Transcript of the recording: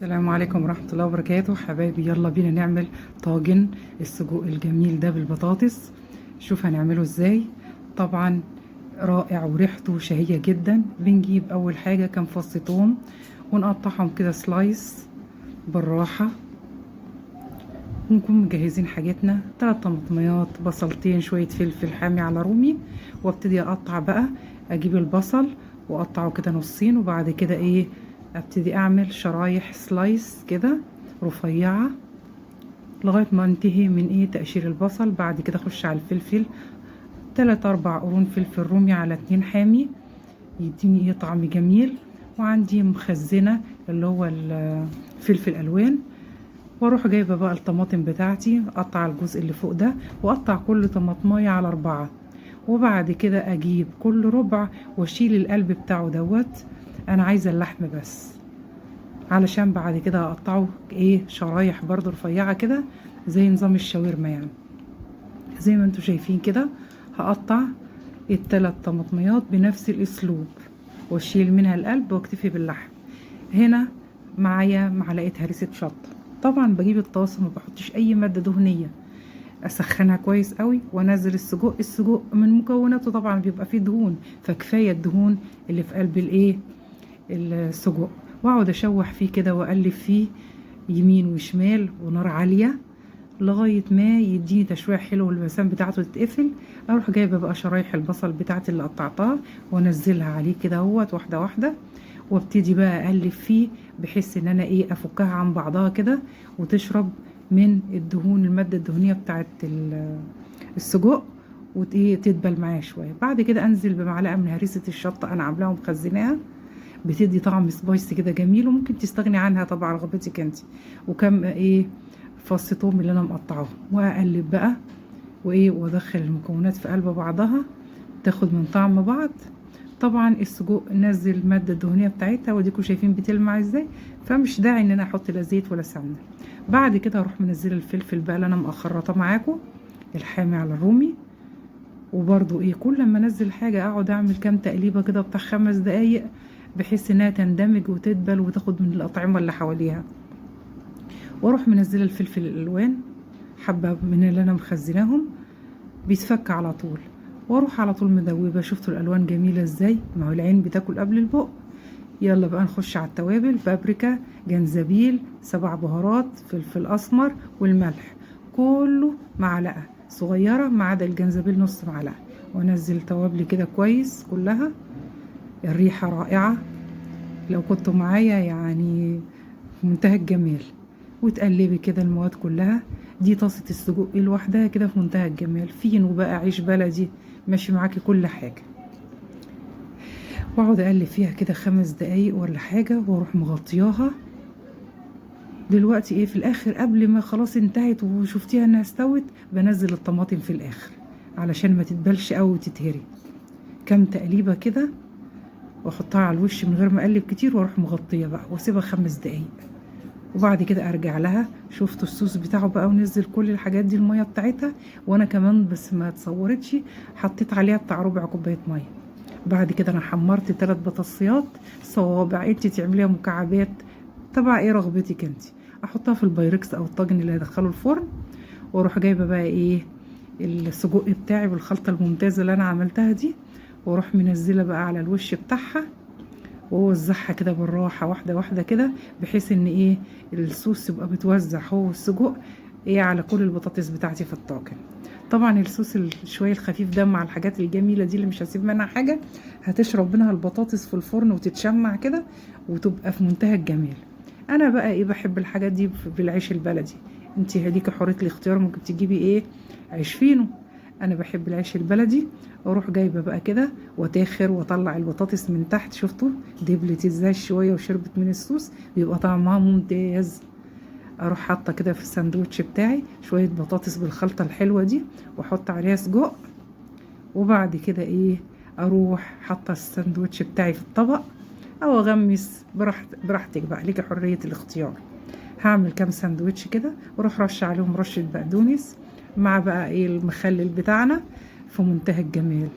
السلام عليكم ورحمة الله وبركاته حبايبي، يلا بينا نعمل طاجن السجق الجميل ده بالبطاطس. شوف هنعمله ازاي. طبعا رائع وريحته شهية جدا. بنجيب اول حاجة كام فص ثوم ونقطعهم كده سلايس بالراحة، ونكون مجهزين حاجتنا 3 طماطميات، بصلتين، شوية فلفل حامي على رومي. وابتدي اقطع بقى، اجيب البصل واقطعه كده نصين، وبعد كده ابتدي اعمل شرايح سلايس كده رفيعة لغاية ما انتهي من تقشير البصل. بعد كده اخش على الفلفل، 3 4 قرون فلفل رومي على 2 حامي، يديني طعم جميل. وعندي مخزنة اللي هو الفلفل الالوان. واروح جايبة بقى الطماطم بتاعتي، اقطع الجزء اللي فوق ده واقطع كل طماطمايه على 4. وبعد كده اجيب كل ربع واشيل القلب بتاعه دوت. انا عايزة اللحم بس، علشان بعد كده اقطعه شرايح برضو رفيعة كده زي نظام الشاورما يعني. زي ما انتوا شايفين كده هقطع ال3 طماطميات بنفس الاسلوب، واشيل منها القلب واكتفي باللحم. هنا معايا معلقة هريسة شطة. طبعا بجيب الطاسة، ما بحطش اي مادة دهنية، اسخنها كويس قوي وانزل السجق من مكوناته طبعا بيبقى فيه دهون، فكفاية الدهون اللي في قلب السجق. واقعد اشوح فيه كده واقلب فيه يمين وشمال ونار عالية لغاية ما يديني تشويح حلو والمسام بتاعته تتقفل. اروح جايبة بقى شرايح البصل بتاعتي اللي قطعتها وانزلها عليه كده اهوت واحدة واحدة، وابتدي بقى اقلب فيه بحيث ان انا افكها عن بعضها كده وتشرب من الدهون، المادة الدهنية بتاعت السجق، وتدبل معايا شوية. بعد كده انزل بمعلقة من هريسة الشطة انا عاملاها ومخزناها، بتدي طعم سبايسي كده جميل، وممكن تستغني عنها طبعا رغبتك انت. وكم فص ثوم اللي انا مقطعاه، واقلب بقى وادخل المكونات في قلب بعضها تاخد من طعم بعض. طبعا السجق نزل الماده الدهنيه بتاعتها، وديكوا شايفين بتلمع ازاي، فمش داعي ان انا احط لا زيت ولا سمنه. بعد كده اروح منزله الفلفل بقى اللي انا مخرطاه معاكم الحامي على الرومي. وبرضو كل ما انزل حاجه اقعد اعمل كام تقليبه كده بتاع 5 دقايق بحيث انها تندمج وتدبل وتاخد من الاطعمه اللي حواليها. واروح منزله الفلفل الالوان حبه من اللي انا مخزناهم، بيتفك على طول. واروح على طول مدوبه. شفتوا الالوان جميله ازاي؟ ما هو العين بتاكل قبل البق. يلا بقى نخش على التوابل: بابريكا، جنزبيل، 7 بهارات، فلفل اسمر، والملح كله معلقه صغيره ما عدا الجنزبيل نص معلقه. وانزل توابلي كده كويس كلها. الريحه رائعه لو كنتوا معايا يعني في منتهى الجمال. وتقلبي كده المواد كلها. دي طاسه السجق لوحدها كده في منتهى الجمال، فين وبقى عيش بلدي ماشي معاكي كل حاجه. واقعد اقلب فيها كده 5 دقايق ولا حاجه، واروح مغطياها. دلوقتي في الاخر قبل ما خلاص انتهت وشفتيها انها استوت، بنزل الطماطم في الاخر علشان ما تتبلش قوي وتتهري. كام تقليبه كده واحطها على الوش من غير ما اقلب كتير، واروح مغطيه بقى واسيبها 5 دقايق. وبعد كده ارجع لها. شفتوا الصوص بتاعه بقى، ونزل كل الحاجات دي الميه بتاعتها. وانا كمان بس ما اتصورتش حطيت عليها بتاع ربع كوبايه ميه. بعد كده انا حمرت 3 بطاطسيات صوابع، انت تعمليها مكعبات تبع رغبتك انت. احطها في البايركس او الطاجن اللي هدخله الفرن. واروح جايبه بقى السجق بتاعي بالخلطه الممتازه اللي انا عملتها دي، واروح منزله بقى على الوش بتاعها، ووزعها كده بالراحه واحده واحده كده بحيث ان الصوص يبقى بتوزع هو السجق على كل البطاطس بتاعتي في الطاجن. طبعا الصوص شويه الخفيف ده مع الحاجات الجميله دي اللي مش هسيب منها حاجه، هتشرب منها البطاطس في الفرن وتتشمع كده وتبقى في منتهى الجمال. انا بقى بحب الحاجات دي بالعيش البلدي. انت هديكي حريه الاختيار، ممكن تجيبي عيش فينو. انا بحب العيش البلدي. واروح جايبه بقى كده وتاخر واطلع البطاطس من تحت. شفتوا دبلت ازاي شويه وشربت من الصوص، بيبقى طعمها ممتاز. اروح حاطه كده في الساندوتش بتاعي شويه بطاطس بالخلطه الحلوه دي، واحط عليها سجق. وبعد كده اروح حاطه الساندوتش بتاعي في الطبق، او اغمس براحتك بقى، ليكي حريه الاختيار. هعمل كام ساندوتش كده واروح رش عليهم رشه بقدونس مع بقى المخلل بتاعنا في منتهى الجمال.